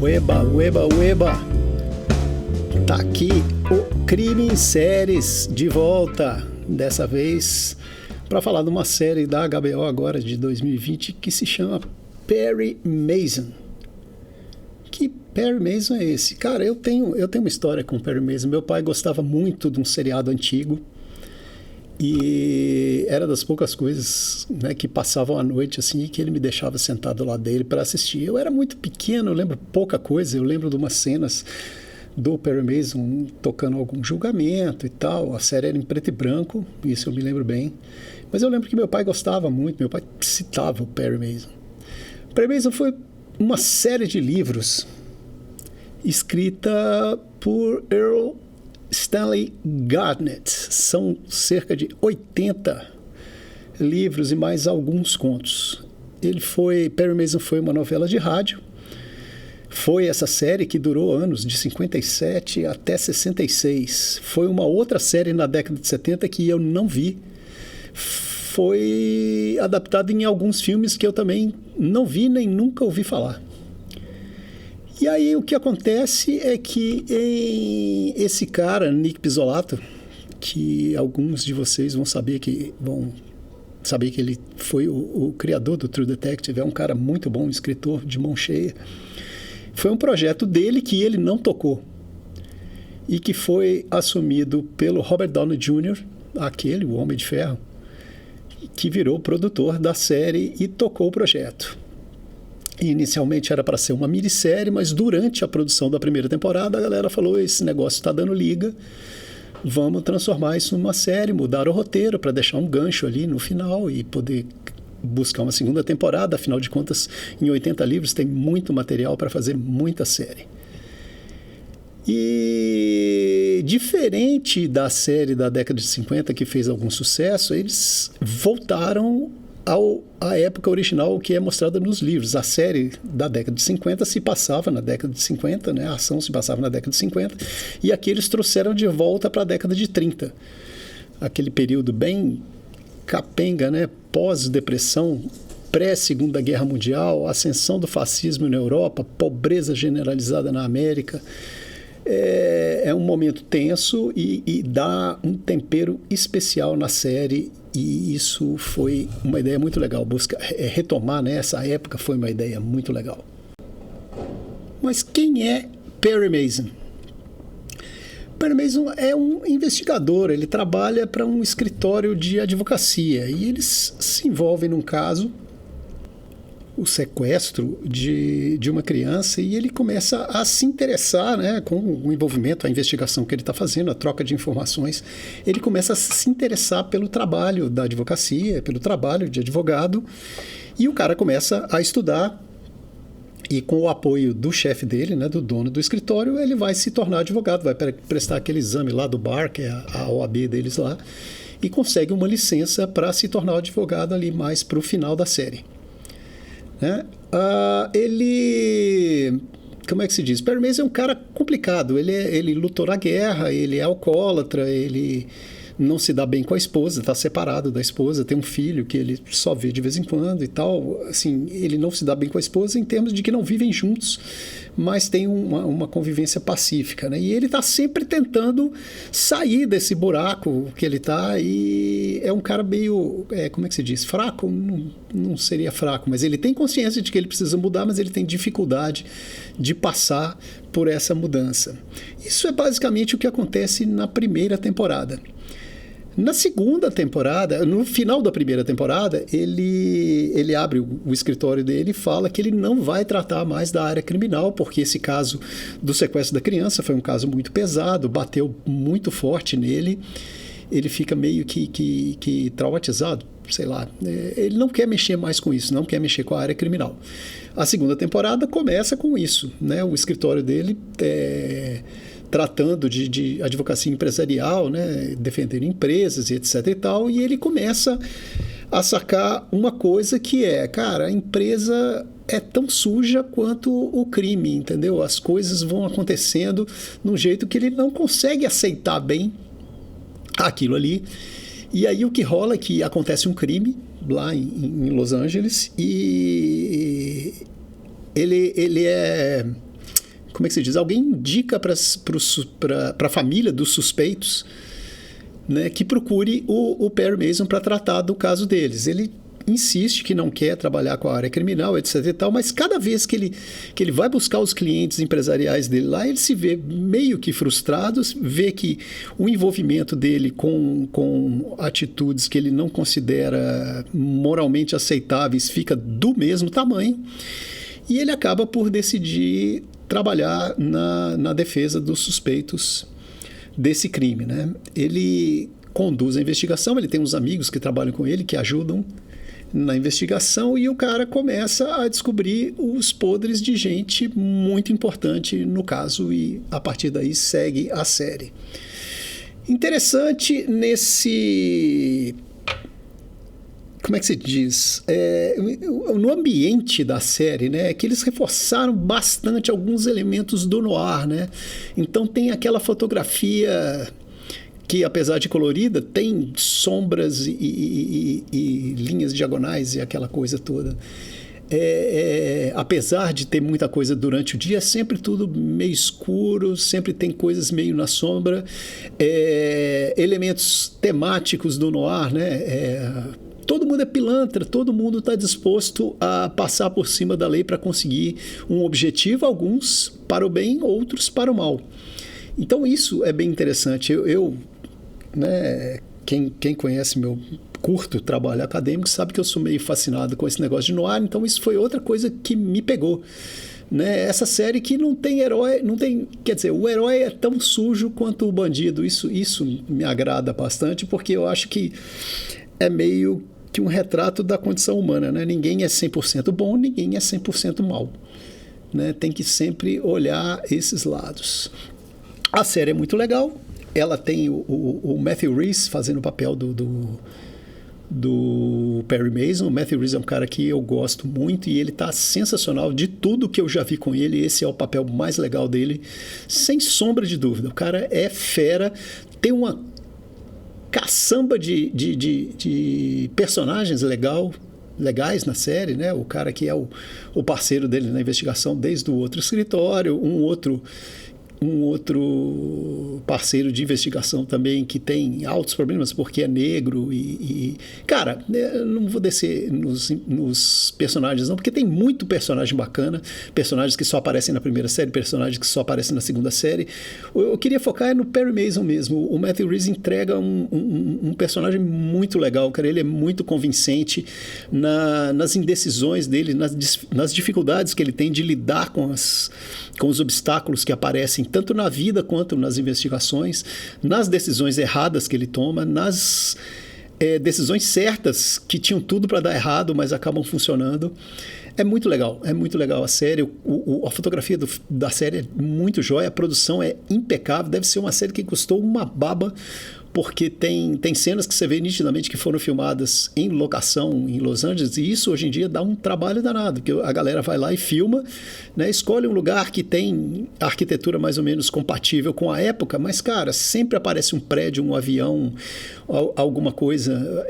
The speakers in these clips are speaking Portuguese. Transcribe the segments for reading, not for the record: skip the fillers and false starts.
Ueba, ueba, ueba! Tá aqui o Crime em Séries de volta, dessa vez para falar de uma série da HBO agora de 2020 que se chama Perry Mason. Que Perry Mason é esse? Cara, eu tenho uma história com Perry Mason. Meu pai gostava muito de um seriado antigo e era das poucas coisas, né, que passavam à noite assim, que ele me deixava sentado lá dele para assistir. Eu era muito pequeno, eu lembro pouca coisa. Eu lembro de umas cenas do Perry Mason tocando algum julgamento e tal. A série era em preto e branco, isso eu me lembro bem. Mas eu lembro que meu pai gostava muito, meu pai citava o Perry Mason. O Perry Mason foi uma série de livros escrita por Earl Stanley Garnett. São cerca de 80 livros e mais alguns contos. Perry Mason foi uma novela de rádio. Foi essa série que durou anos, de 57 até 66. Foi uma outra série na década de 70 que eu não vi. Foi adaptado em alguns filmes que eu também não vi nem nunca ouvi falar. E aí o que acontece é que esse cara, Nick Pizzolatto, que alguns de vocês vão saber que ele foi o criador do True Detective, é um cara muito bom, um escritor de mão cheia. Foi um projeto dele que ele não tocou e que foi assumido pelo Robert Downey Jr., o Homem de Ferro, que virou produtor da série e tocou o projeto. Inicialmente era para ser uma minissérie, mas durante a produção da primeira temporada a galera falou: esse negócio está dando liga, vamos transformar isso numa série, mudar o roteiro para deixar um gancho ali no final e poder buscar uma segunda temporada. Afinal de contas, em 80 livros tem muito material para fazer muita série. E diferente da série da década de 50, que fez algum sucesso, eles voltaram à época original que é mostrada nos livros. A série da década de 50 se passava na década de 50, né? A ação se passava na década de 50, e aqui eles trouxeram de volta para a década de 30. Aquele período bem capenga, né? Pós-depressão, pré-Segunda Guerra Mundial, ascensão do fascismo na Europa, pobreza generalizada na América. É um momento tenso e dá um tempero especial na série, e isso foi uma ideia muito legal. Retomar, né, essa época foi uma ideia muito legal. Mas quem é Perry Mason? Perry Mason é um investigador, ele trabalha para um escritório de advocacia e eles se envolvem num caso, o sequestro de uma criança, e ele começa a se interessar, né, com o envolvimento, a investigação que ele está fazendo, a troca de informações. Ele começa a se interessar pelo trabalho da advocacia, pelo trabalho de advogado, e o cara começa a estudar, e com o apoio do chefe dele, né, do dono do escritório, ele vai se tornar advogado, vai prestar aquele exame lá do bar, que é a OAB deles lá, e consegue uma licença para se tornar advogado ali mais para o final da série. Né? Como é que se diz? Perry Mason é um cara complicado. Ele lutou na guerra, ele é alcoólatra, ele não se dá bem com a esposa, está separado da esposa, tem um filho que ele só vê de vez em quando e tal. Assim, ele não se dá bem com a esposa em termos de que não vivem juntos, mas tem uma convivência pacífica, né? E ele está sempre tentando sair desse buraco que ele está, e é um cara meio, como é que se diz? Fraco? Não seria fraco, mas ele tem consciência de que ele precisa mudar, mas ele tem dificuldade de passar por essa mudança. Isso é basicamente o que acontece na primeira temporada. Na segunda temporada, no final da primeira temporada, ele abre o escritório dele e fala que ele não vai tratar mais da área criminal, porque esse caso do sequestro da criança foi um caso muito pesado, bateu muito forte nele, ele fica meio que traumatizado, sei lá. Ele não quer mexer mais com isso, não quer mexer com a área criminal. A segunda temporada começa com isso, né? O escritório dele tratando de advocacia empresarial, né, defendendo empresas e etc e tal, e ele começa a sacar uma coisa que cara, a empresa é tão suja quanto o crime, entendeu? As coisas vão acontecendo de um jeito que ele não consegue aceitar bem aquilo ali, e aí o que rola é que acontece um crime lá em Los Angeles, e ele é como é que se diz? Alguém indica para a família dos suspeitos, né, que procure o Perry Mason para tratar do caso deles. Ele insiste que não quer trabalhar com a área criminal, etc e tal, mas cada vez que ele vai buscar os clientes empresariais dele lá, ele se vê meio que frustrado, vê que o envolvimento dele com atitudes que ele não considera moralmente aceitáveis fica do mesmo tamanho, e ele acaba por decidir trabalhar na defesa dos suspeitos desse crime, né? Ele conduz a investigação, ele tem uns amigos que trabalham com ele, que ajudam na investigação, e o cara começa a descobrir os podres de gente muito importante no caso, e a partir daí segue a série. Interessante nesse... Como é que se diz? No ambiente da série, né? Que eles reforçaram bastante alguns elementos do noir, né? Então tem aquela fotografia que, apesar de colorida, tem sombras e linhas diagonais e aquela coisa toda. Apesar de ter muita coisa durante o dia, é sempre tudo meio escuro, sempre tem coisas meio na sombra, elementos temáticos do noir, né? Todo mundo é pilantra, todo mundo está disposto a passar por cima da lei para conseguir um objetivo, alguns para o bem, outros para o mal. Então isso é bem interessante. Né, quem conhece meu curto trabalho acadêmico sabe que eu sou meio fascinado com esse negócio de noir, então isso foi outra coisa que me pegou. Né? Essa série que não tem herói, quer dizer, o herói é tão sujo quanto o bandido. Isso me agrada bastante, porque eu acho que é meio que um retrato da condição humana, né? Ninguém é 100% bom, ninguém é 100% mal, né? Tem que sempre olhar esses lados. A série é muito legal, ela tem o Matthew Rhys fazendo o papel do Perry Mason. O Matthew Rhys é um cara que eu gosto muito e ele tá sensacional. De tudo que eu já vi com ele, esse é o papel mais legal dele, sem sombra de dúvida. O cara é fera, tem uma caçamba de personagens legais na série, né? O cara que é o parceiro dele na investigação desde o outro escritório, um outro parceiro de investigação também que tem altos problemas porque é negro cara, eu não vou descer nos personagens não, porque tem muito personagem bacana, personagens que só aparecem na primeira série, personagens que só aparecem na segunda série. Eu queria focar no Perry Mason mesmo. O Matthew Rhys entrega um personagem muito legal, cara. Ele é muito convincente nas indecisões dele, nas dificuldades que ele tem de lidar com os obstáculos que aparecem tanto na vida quanto nas investigações, nas decisões erradas que ele toma, nas decisões certas que tinham tudo para dar errado, mas acabam funcionando. É muito legal a série. A fotografia da série é muito jóia, a produção é impecável, deve ser uma série que custou uma baba, porque tem cenas que você vê nitidamente que foram filmadas em locação em Los Angeles, e isso hoje em dia dá um trabalho danado, porque a galera vai lá e filma, né, escolhe um lugar que tem arquitetura mais ou menos compatível com a época, mas, cara, sempre aparece um prédio, um avião, alguma coisa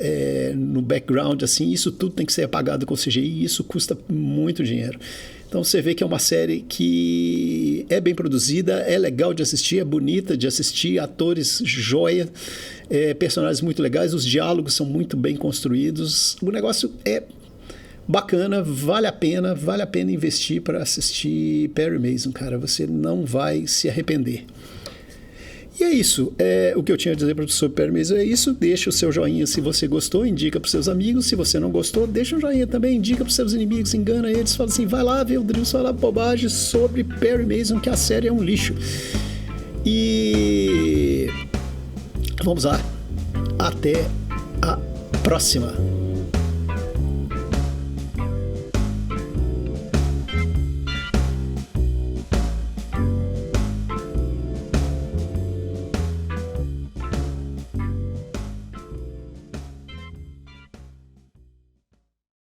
no background, assim, isso tudo tem que ser apagado com CGI, e isso custa muito dinheiro. Então você vê que é uma série que é bem produzida, é legal de assistir, é bonita de assistir, atores joia, personagens muito legais, os diálogos são muito bem construídos, o negócio é bacana, vale a pena investir para assistir Perry Mason, cara, você não vai se arrepender. E é isso, o que eu tinha a dizer sobre Perry Mason é isso. Deixa o seu joinha se você gostou, indica para os seus amigos. Se você não gostou, deixa um joinha também, indica para os seus inimigos, engana eles, fala assim, vai lá ver o Drills falar bobagem sobre Perry Mason, que a série é um lixo. E vamos lá, até a próxima.